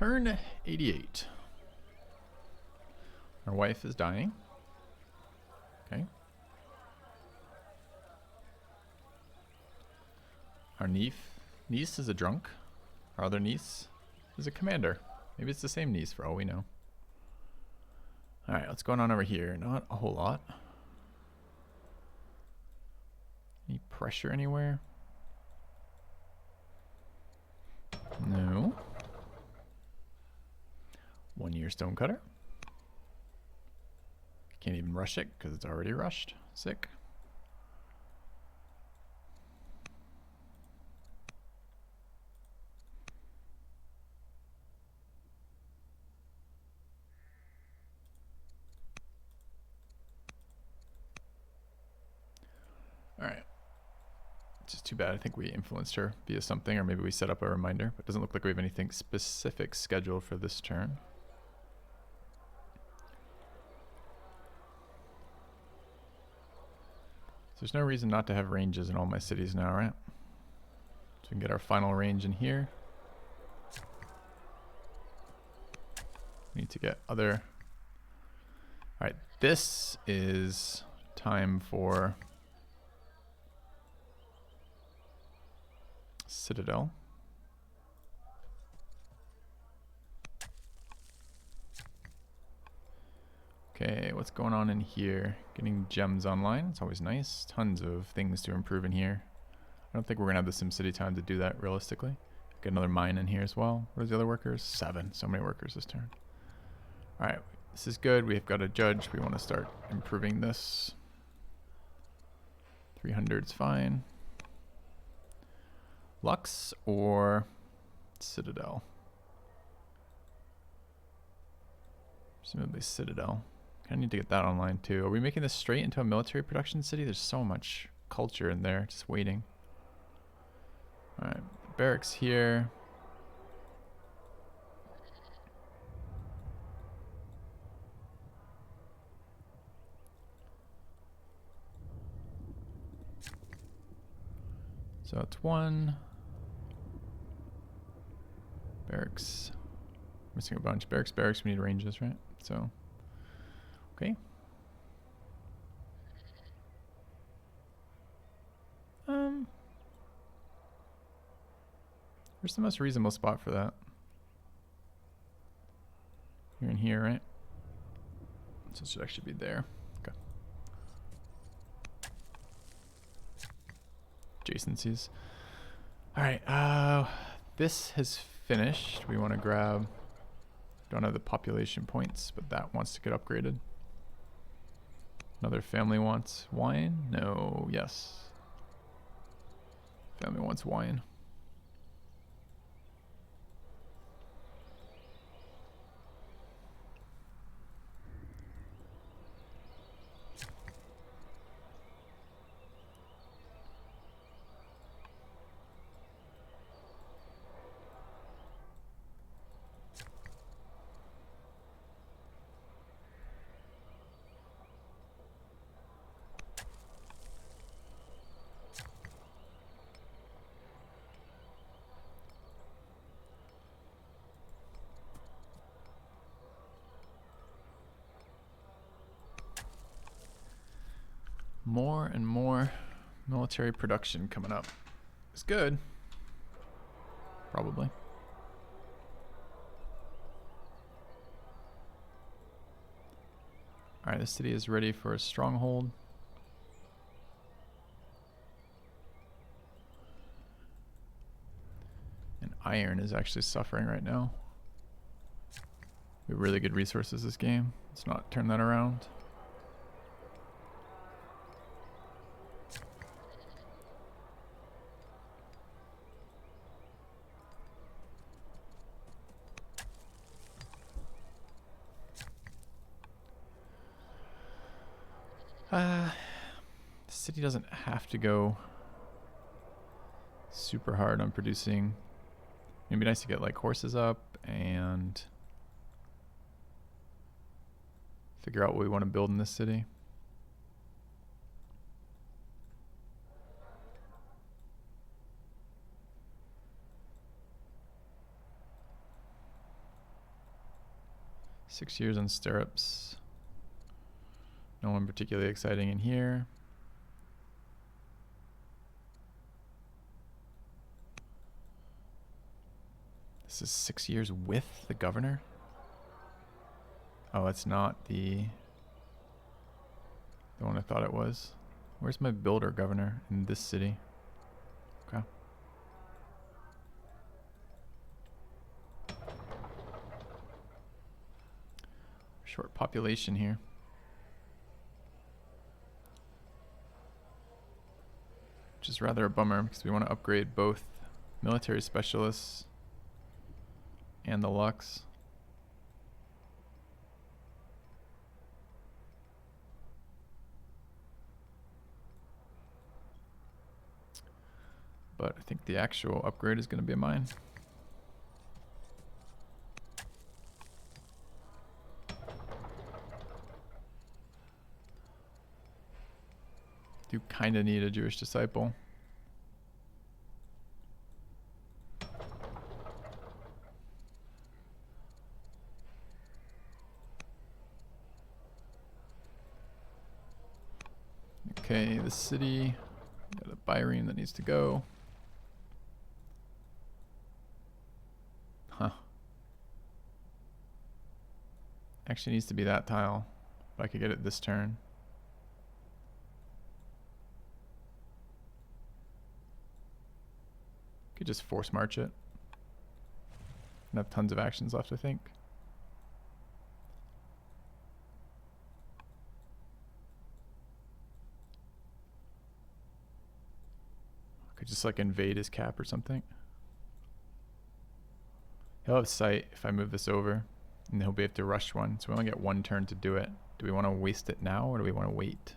Turn 88. Our wife is dying. Okay. Our niece is a drunk. Our other niece is a commander. Maybe it's the same niece for all we know. Alright, what's going on over here? Not a whole lot. Any pressure anywhere? No. 1 year stonecutter. Can't even rush it because it's already rushed. Sick. Alright. Just too bad. I think we influenced her via something, or maybe we set up a reminder. But it doesn't look like we have anything specific scheduled for this turn. So there's no reason not to have ranges in all my cities now, right? So we can get our final range in here. We need to get other... Alright, this is time for Citadel. Okay, what's going on in here? Getting gems online, it's always nice. Tons of things to improve in here. I don't think we're gonna have the SimCity time to do that realistically. Get another mine in here as well. Where's the other workers? 7, so many workers this turn. Alright, this is good. We've got a judge. We want to start improving this. 300's fine. Lux or Citadel? Presumably Citadel. I need to get that online too. Are we making this straight into a military production city? There's so much culture in there just waiting. Alright, barracks here. So it's 1. Barracks. Missing a bunch. Barracks, we need ranges, right? So, okay. Where's the most reasonable spot for that? Here and here, right? So it should actually be there. Okay. Adjacencies. Alright, this has finished. We want to grab... Don't have the population points, but that wants to get upgraded. Another family wants wine? No, yes. Family wants wine. More and more military production coming up. It's good. Probably. Alright, the city is ready for a stronghold. And iron is actually suffering right now. We have really good resources this game. Let's not turn that around. The city doesn't have to go super hard on producing. It'd be nice to get like horses up and figure out what we want to build in this city. 6 years on stirrups. No one particularly exciting in here. This is 6 years with the governor? Oh, it's not the one I thought it was. Where's my builder governor in this city? Okay. Short population here. Which is rather a bummer because we want to upgrade both military specialists and the Lux. But I think the actual upgrade is going to be mine. Do kind of need a Jewish disciple. Okay, the city, got a byrene that needs to go. Huh. Actually needs to be that tile, if I could get it this turn. Could just force march it. And have tons of actions left, I think. Could just like invade his cap or something. He'll have sight if I move this over, and he'll be able to rush one. So we only get one turn to do it. Do we want to waste it now, or do we want to wait?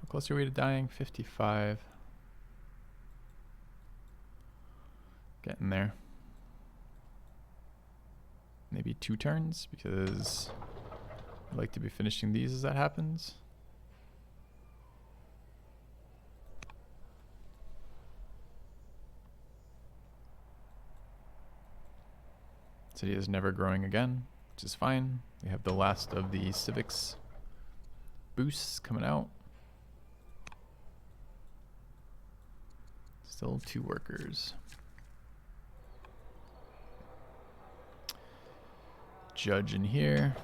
How close are we to dying? 55. Getting there. Maybe 2 turns, because I'd like to be finishing these as that happens. City is never growing again, which is fine. We have the last of the civics boosts coming out. Still 2 workers. Judge in here.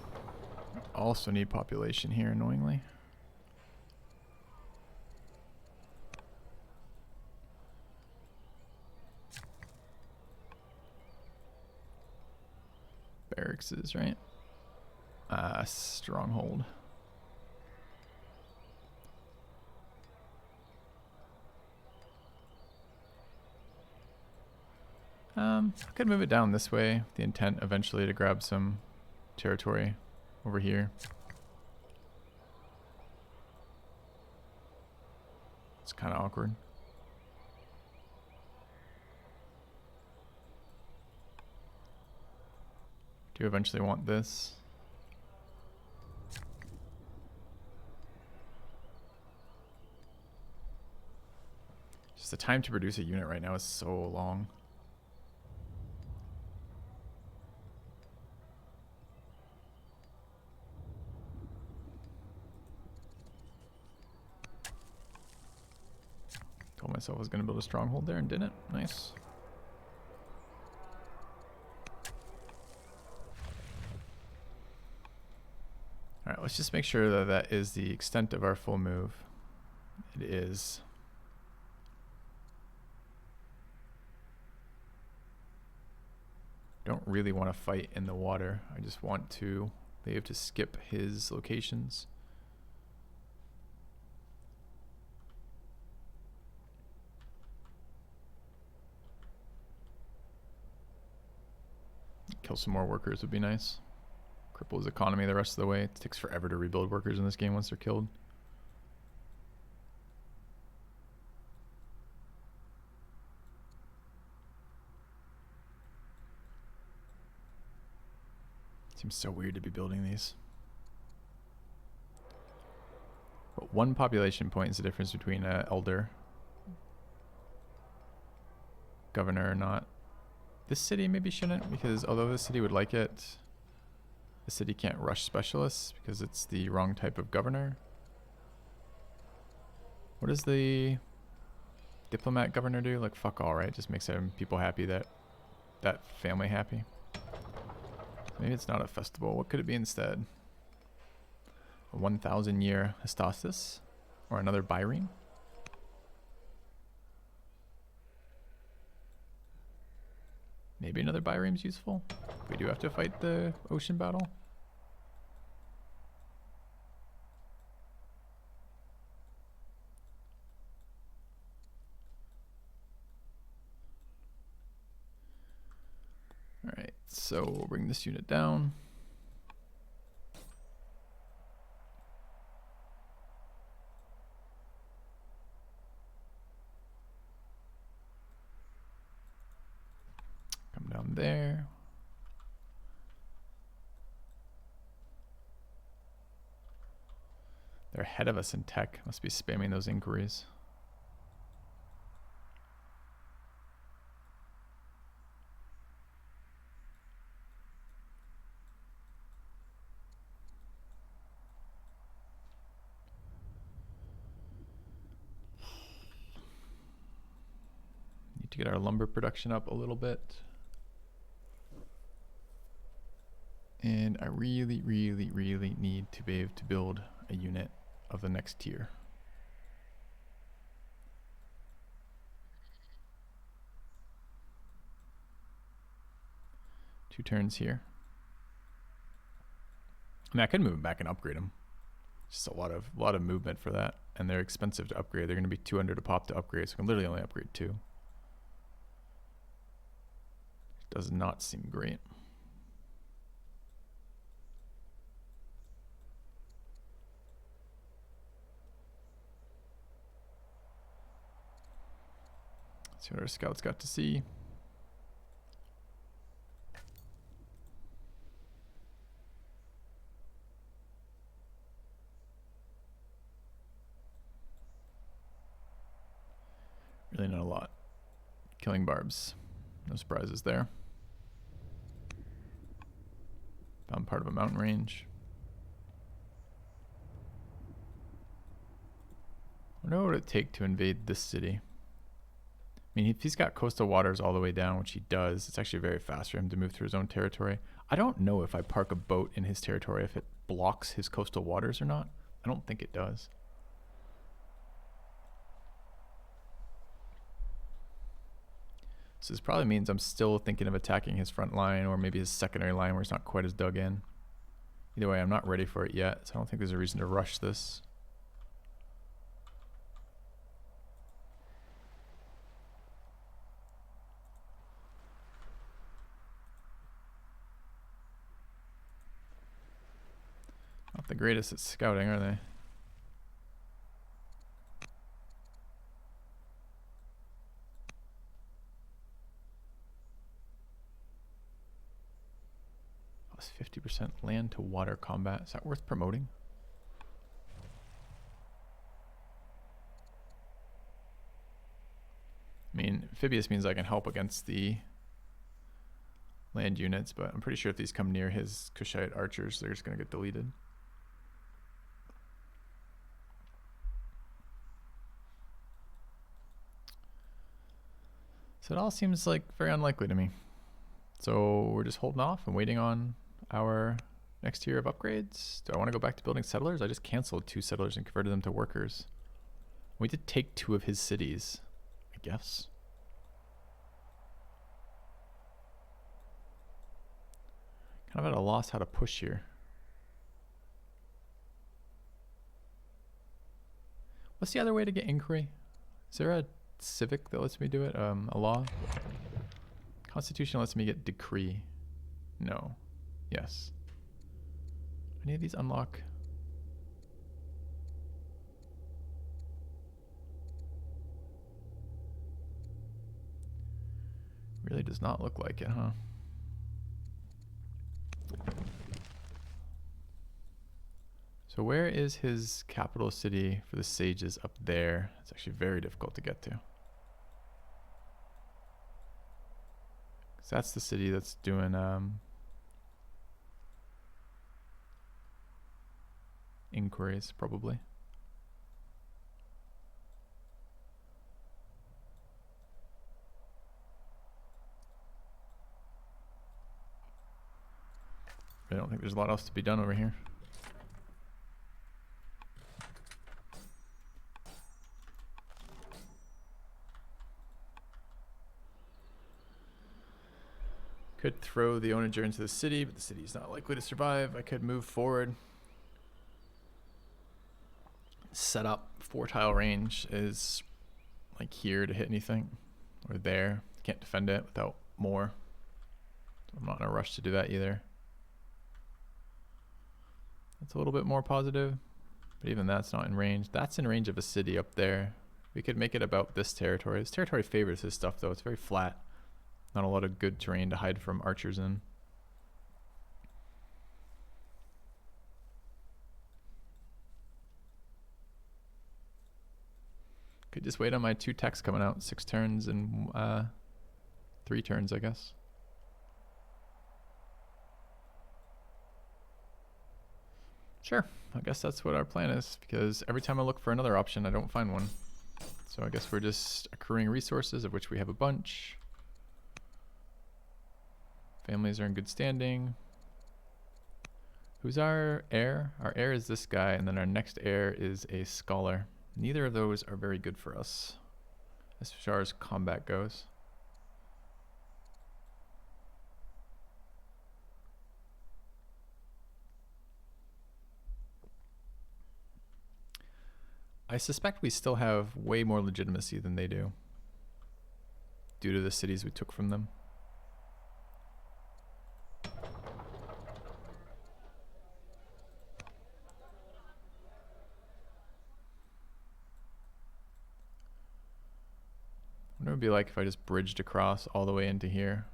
Also need population here, annoyingly. Barracks is right. Stronghold. I could move it down this way. The intent eventually to grab some territory over here. It's kind of awkward. Do you eventually want this? Just the time to produce a unit right now is so long. Told myself I was going to build a stronghold there and didn't. Nice. Alright, let's just make sure that that is the extent of our full move. It is. Don't really want to fight in the water. I just want to be able to skip his locations. Kill some more workers would be nice. Cripple his economy the rest of the way. It takes forever to rebuild workers in this game once they're killed. Seems so weird to be building these. But 1 population point is the difference between an elder governor or not. This city maybe shouldn't, because although this city would like it, the city can't rush specialists because it's the wrong type of governor. What does the diplomat governor do? Like fuck all, right? Just makes people happy, that family happy. Maybe it's not a festival. What could it be instead? A 1,000 year Hystastis? Or another Byrene? Maybe another Byrene's useful. We do have to fight the ocean battle. Alright, so we'll bring this unit down. Come down there. They're ahead of us in tech. Must be spamming those inquiries. Need to get our lumber production up a little bit. And I really, really, really need to be able to build a unit of the next tier. Two turns here. I mean, I could move them back and upgrade them. Just a lot of movement for that, and they're expensive to upgrade. They're going to be 200 a pop to upgrade, so I can literally only upgrade 2. Does not seem great. See what our scouts got to see. Really not a lot. Killing barbs. No surprises there. Found part of a mountain range. I wonder what it would take to invade this city. I mean, if he's got coastal waters all the way down, which he does, it's actually very fast for him to move through his own territory. I don't know if I park a boat in his territory, if it blocks his coastal waters or not. I don't think it does. So this probably means I'm still thinking of attacking his front line, or maybe his secondary line where it's not quite as dug in. Either way, I'm not ready for it yet, so I don't think there's a reason to rush this. Not the greatest at scouting, are they? Plus 50% land to water combat. Is that worth promoting? I mean, amphibious means I can help against the land units, but I'm pretty sure if these come near his Kushite archers, they're just going to get deleted. So it all seems like very unlikely to me. So we're just holding off and waiting on our next tier of upgrades. Do I want to go back to building settlers? I just canceled 2 settlers and converted them to workers. We did take 2 of his cities, I guess. Kind of at a loss how to push here. What's the other way to get inquiry? Is there a civic that lets me do it? A law? Constitution lets me get decree. No. Yes. Any of these unlock? Really does not look like it, huh? So where is his capital city for the sages? Up there. It's actually very difficult to get to. So that's the city that's doing inquiries, probably. I don't think there's a lot else to be done over here. Could throw the onager into the city, but the city's not likely to survive. I could move forward. Set up 4-tile range is like here to hit anything, or there. Can't defend it without more. So I'm not in a rush to do that either. That's a little bit more positive, but even that's not in range. That's in range of a city up there. We could make it about this territory. This territory favors his stuff though. It's very flat. Not a lot of good terrain to hide from archers in. Could just wait on my 2 techs coming out. 6 turns and 3 turns, I guess. Sure, I guess that's what our plan is, because every time I look for another option, I don't find one. So I guess we're just accruing resources, of which we have a bunch. Families are in good standing. Who's our heir? Our heir is this guy, and then our next heir is a scholar. Neither of those are very good for us as far as combat goes. I suspect we still have way more legitimacy than they do, due to the cities we took from them. What would it be like if I just bridged across all the way into here?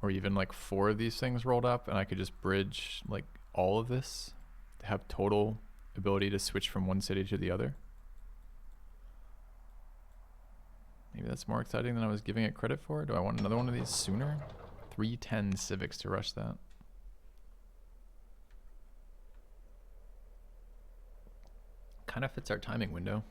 Or even like 4 of these things rolled up and I could just bridge like all of this to have total ability to switch from one city to the other. Maybe that's more exciting than I was giving it credit for. Do I want another one of these sooner? 310 civics to rush that. Kind of fits our timing window.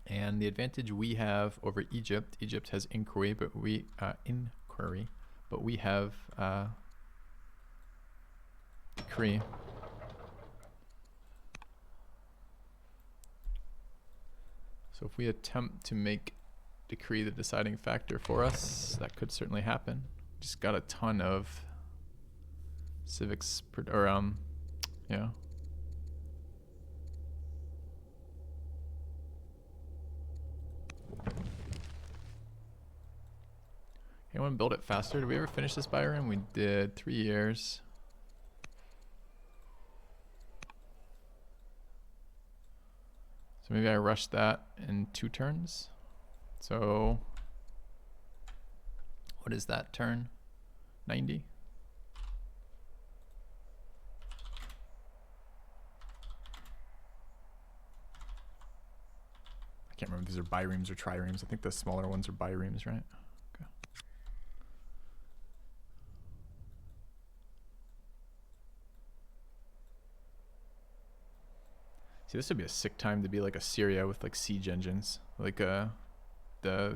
And the advantage we have over Egypt, Egypt has inquiry, but we have decree. So if we attempt to make decree the deciding factor for us, that could certainly happen. Just got a ton of civics, yeah. Anyone build it faster? Did we ever finish this bioroom? We did. 3 years. So maybe I rushed that in 2 turns. So what is that turn? 90? I can't remember if these are biremes or triremes. I think the smaller ones are biremes, right? Okay. See, this would be a sick time to be like Assyria with like siege engines, like the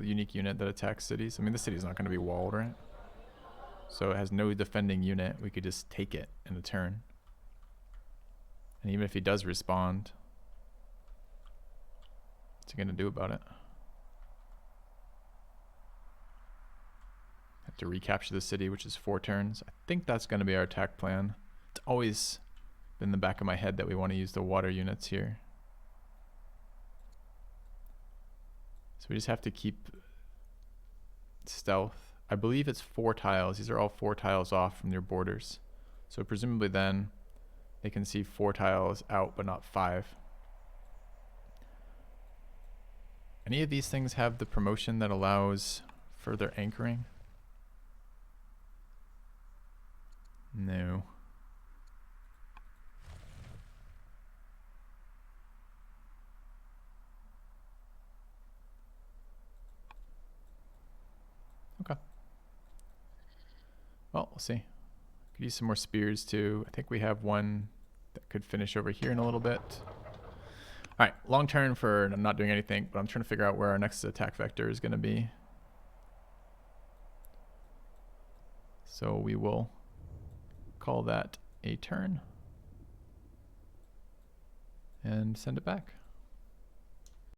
unique unit that attacks cities. I mean, the city's not going to be walled, right? So it has no defending unit. We could just take it in a turn. And even if he does respond, what's he going to do about it? Have to recapture the city, which is 4 turns. I think that's going to be our attack plan. It's always in the back of my head that we want to use the water units here. So we just have to keep stealth. I believe it's 4 tiles. These are all 4 tiles off from their borders. So presumably then they can see 4 tiles out but not 5. Any of these things have the promotion that allows further anchoring? No. Okay. Well, we'll see. Could use some more spears too. I think we have one that could finish over here in a little bit. All right, long turn for I'm not doing anything, but I'm trying to figure out where our next attack vector is going to be. So we will call that a turn and send it back.